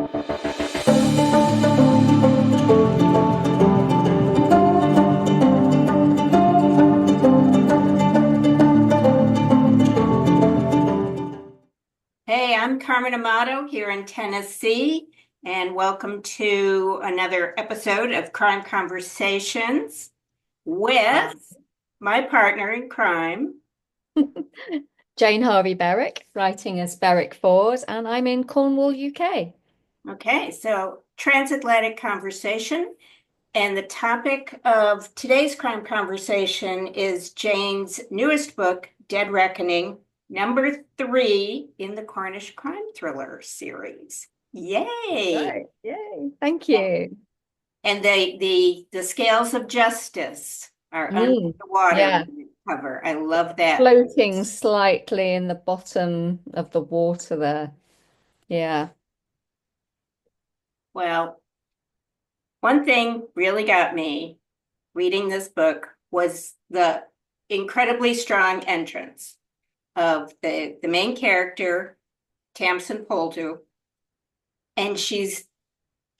Hey, I'm Carmen Amato here in Tennessee, and welcome to another episode of Crime Conversations with my partner in crime. Jane Harvey Berrick, writing as Berrick Ford, and I'm in Cornwall, UK. Okay, so transatlantic conversation, and the topic of today's crime conversation is Jane's newest book, Dead Reckoning, #3 in the Cornish Crime Thriller series. Yay! Right. Yay. Thank you. And the scales of justice are under Mm, the water yeah, when you cover. I love that. floating slightly in the bottom of the water there. Yeah. Well, one thing really got me reading this book was the incredibly strong entrance of the main character, Tamsin Poldhu, and she's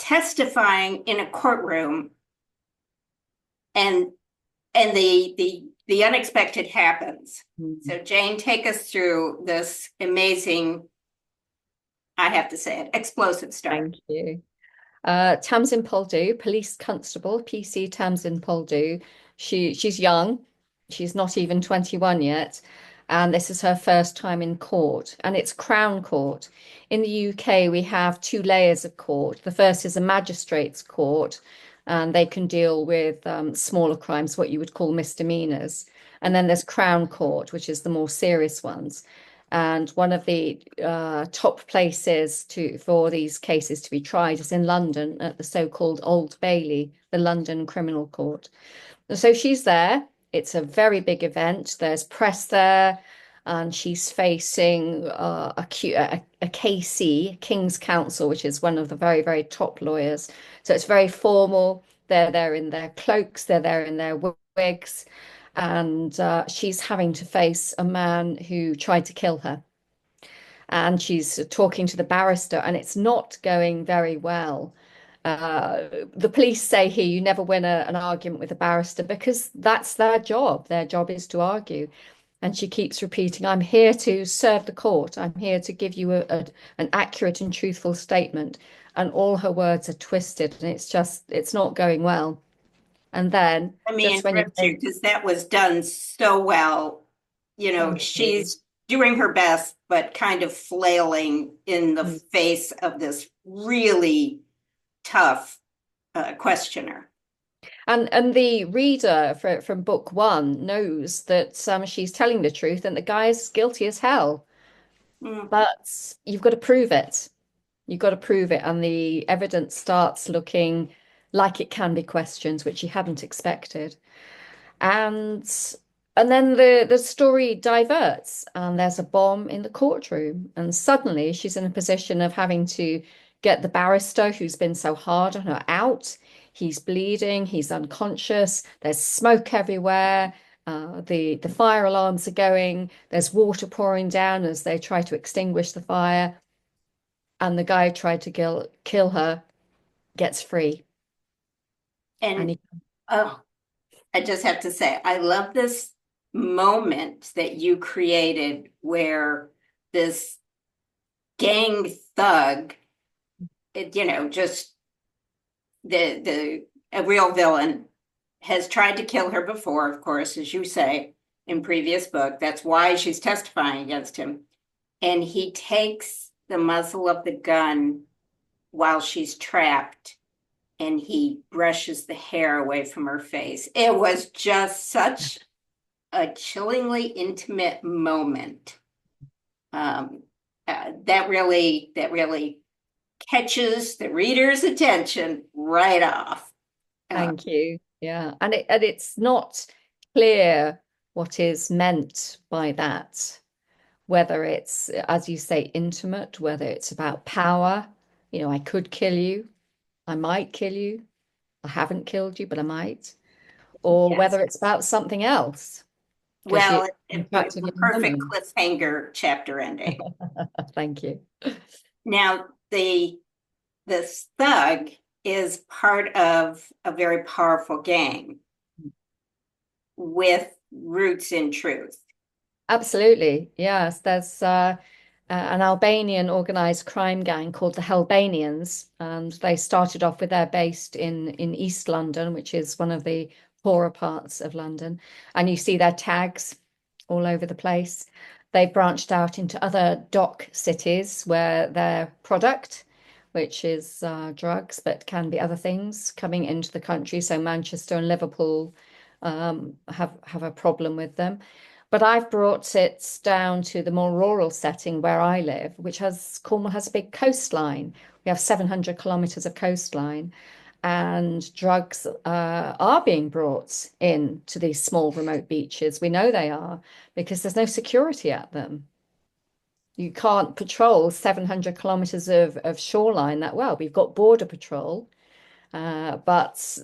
testifying in a courtroom, and the unexpected happens. Mm. So Jane, take us through this amazing, I have to say it, explosive start. Thank you. Tamsin Poldhu, police constable, PC Tamsin Poldhu. She's young. She's not even 21 yet. And this is her first time in court. And it's Crown Court. In the UK, we have two layers of court. The first is a magistrate's court, and they can deal with smaller crimes, what you would call misdemeanors. And then there's Crown Court, which is the more serious ones. And one of the top places for these cases to be tried is in London at the so-called Old Bailey, the London Criminal Court. And so she's there. It's a very big event. There's press there, and she's facing a KC, King's Counsel, which is one of the very, very top lawyers. So it's very formal. They're there in their cloaks, they're there in their wigs, and she's having to face a man who tried to kill her. And she's talking to the barrister, and it's not going very well. The police say here you never win an argument with a barrister because that's their job. Their job is to argue. And she keeps repeating, I'm here to serve the court. I'm here to give you an accurate and truthful statement. And all her words are twisted, and it's not going well. And then, Let me just when you interrupt you think, because that was done so well. thank you. She's doing her best, but kind of flailing in the Mm. face of this really tough questioner. And the reader from book one knows that she's telling the truth and the guy's guilty as hell. Mm. But you've got to prove it. You've got to prove it. And the evidence starts looking like it can be questioned, which you hadn't expected. And and then the story diverts, and there's a bomb in the courtroom. And suddenly she's in a position of having to get the barrister who's been so hard on her out. He's bleeding, he's unconscious, there's smoke everywhere. The fire alarms are going, there's water pouring down as they try to extinguish the fire, and the guy who tried to kill her gets free. And And oh, I just have to say, I love this moment that you created where this gang thug, just the a real villain has tried to kill her before, of course, as you say in previous book. That's why she's testifying against him. And he takes the muzzle of the gun while she's trapped and he brushes the hair away from her face. It was just such a chillingly intimate moment. Um, that really catches the reader's attention right off. Uh, thank you. Yeah. And it's not clear what is meant by that, whether it's, as you say, intimate, whether it's about power. I could kill you, I might kill you, I haven't killed you, but I might, or yes. whether it's about something else, because she's Well, an it attractive a young perfect woman. cliffhanger chapter ending. Thank you. Now, the this thug is part of a very powerful gang with roots in truth. Absolutely. Yes, there's an Albanian organized crime gang called the Albanians, and they started off with they're based in East London, which is one of the poorer parts of London. And you see their tags all over the place. They've branched out into other dock cities where their product, which is drugs, but can be other things coming into the country. So Manchester and Liverpool have a problem with them. But I've brought it down to the more rural setting where I live, which has Cornwall has a big coastline. We have 700 kilometres of coastline, and drugs are being brought in to these small remote beaches. We know they are because there's no security at them. You can't patrol 700 kilometres of shoreline that well. We've got border patrol, but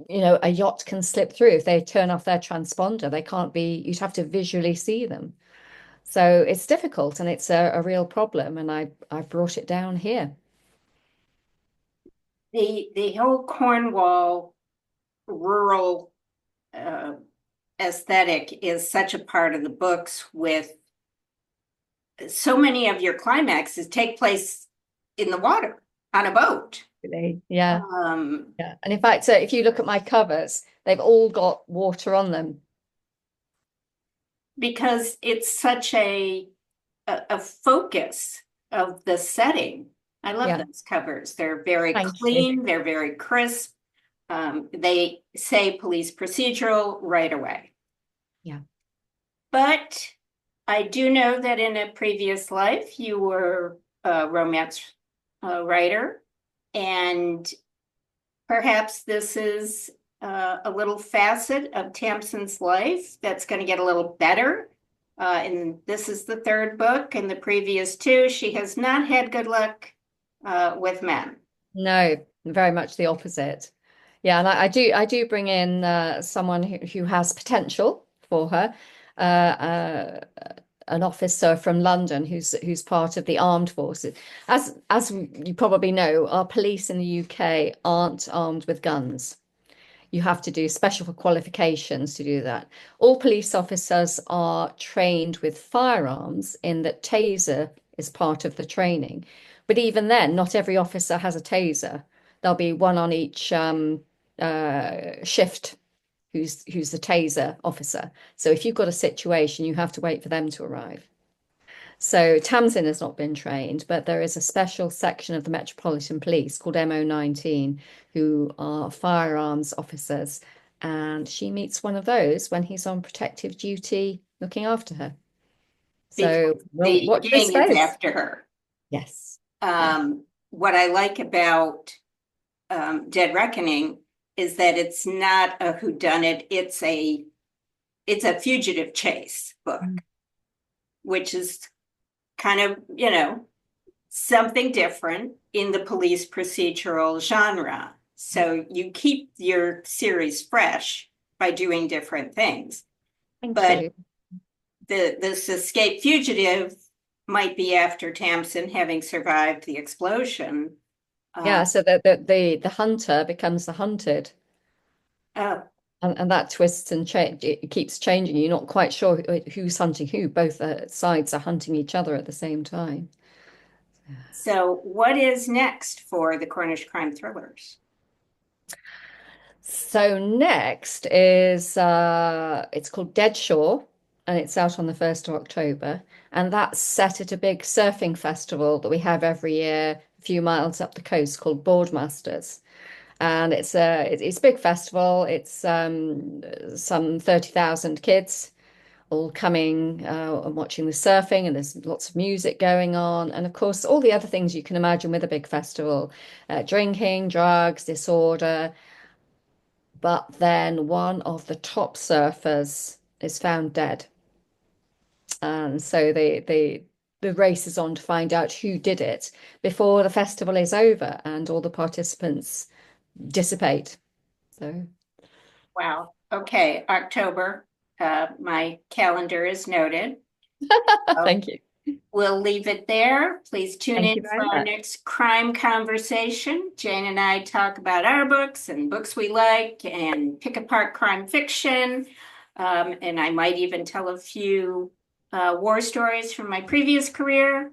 a yacht can slip through. If they turn off their transponder, they can't be, you'd have to visually see them. So it's difficult and it's a real problem. And I brought it down here. The whole Cornwall rural uh, aesthetic is such a part of the books, with so many of your climaxes take place in the water on a boat. Really. Yeah. Um, Yeah. And in fact, if you look at my covers, they've all got water on them. because it's such a focus of the setting. I love Yeah. those covers. They're very Thank you. clean, they're very crisp. They say police procedural right away. Yeah. But I do know that in a previous life you were a romance writer, and perhaps this is a little facet of Tamsin's life that's going to get a little better. And this is the third book. In the previous two, she has not had good luck with men. No, very much the opposite. Yeah, and I do bring in someone who has potential for her, uh, uh, an officer from London who's part of the armed forces. As you probably know, our police in the UK aren't armed with guns. You have to do special qualifications to do that. All police officers are trained with firearms in that taser is part of the training. But even then, not every officer has a taser. There'll be one on each shift who's the taser officer. So if you've got a situation, you have to wait for them to arrive. So Tamsin has not been trained, but there is a special section of the Metropolitan Police called MO19 who are firearms officers. And she meets one of those when he's on protective duty looking after her. Because So we'll the watch this gang is space. after her. Yes. Yeah. What I like about Dead Reckoning is that it's not a whodunit, it's a fugitive chase book, which is kind of, something different in the police procedural genre. So you keep your series fresh by doing different things. Thank But you. this escaped fugitive might be after Tamsin, having survived the explosion. Yeah, so the hunter becomes the hunted. Uh, And that twists and change. It keeps changing. You're not quite sure who's hunting who. Both sides are hunting each other at the same time. so what is next for the Cornish crime thrillers? So next is it's called Dead Shore, and it's out on the 1st of October. And that's set at a big surfing festival that we have every year a few miles up the coast called Boardmasters. And it's a big festival. It's some 30,000 kids all coming and watching the surfing, and there's lots of music going on. And of course, all the other things you can imagine with a big festival, drinking, drugs, disorder. But then one of the top surfers is found dead. And so the race is on to find out who did it before the festival is over and all the participants dissipate. So Wow. Okay, October. My calendar is noted. Oh, thank you. we'll leave it there. Please tune Thank in you for very our much. next crime conversation. Jane and I talk about our books and books we like and pick apart crime fiction. And I might even tell a few war stories from my previous career.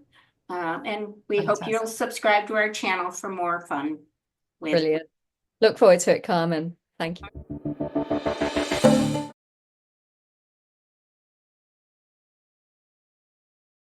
And we hope you'll Fantastic. subscribe to our channel for more fun with Brilliant. Look forward to it, Carmen. Thank you.